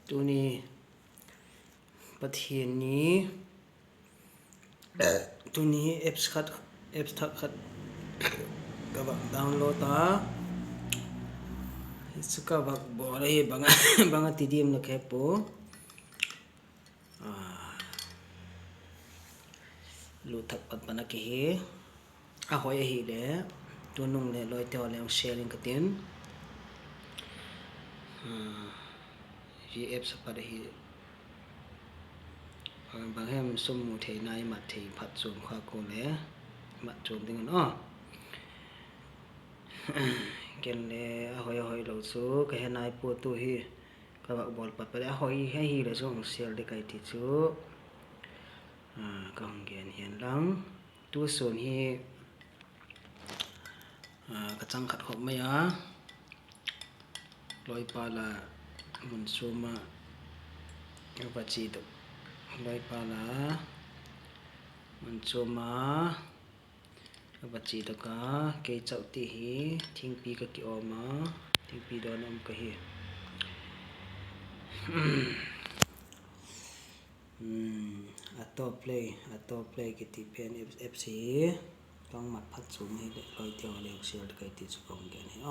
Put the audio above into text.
Tuni bắt hiện ní Tuni apps thắc khát các bạn download ta suka bak boleh banget tidim nak hepo lu thak pat panak hi ahoy hi le tunung le loi te ole sharing katin hi apps pa hi bang hem sum mu thei nai mat thei phat chum kha ko le mat chum ding no ken le ahoy lo chu ka he nai pu tu hi ka bak bol pat pa ahoy hi le chu share de kai ti chu kang gen hian lang tu son hi ka chang khat khop mai a loi pa la mun suma va chi do loi pa la mun suma va chi do ka ke chau ti hi thing pi ka ki oma thing pi do nam ka hi ato play ki ti pen fc kang mat phat chum hi loi te ole share kai ti chu kong gen hi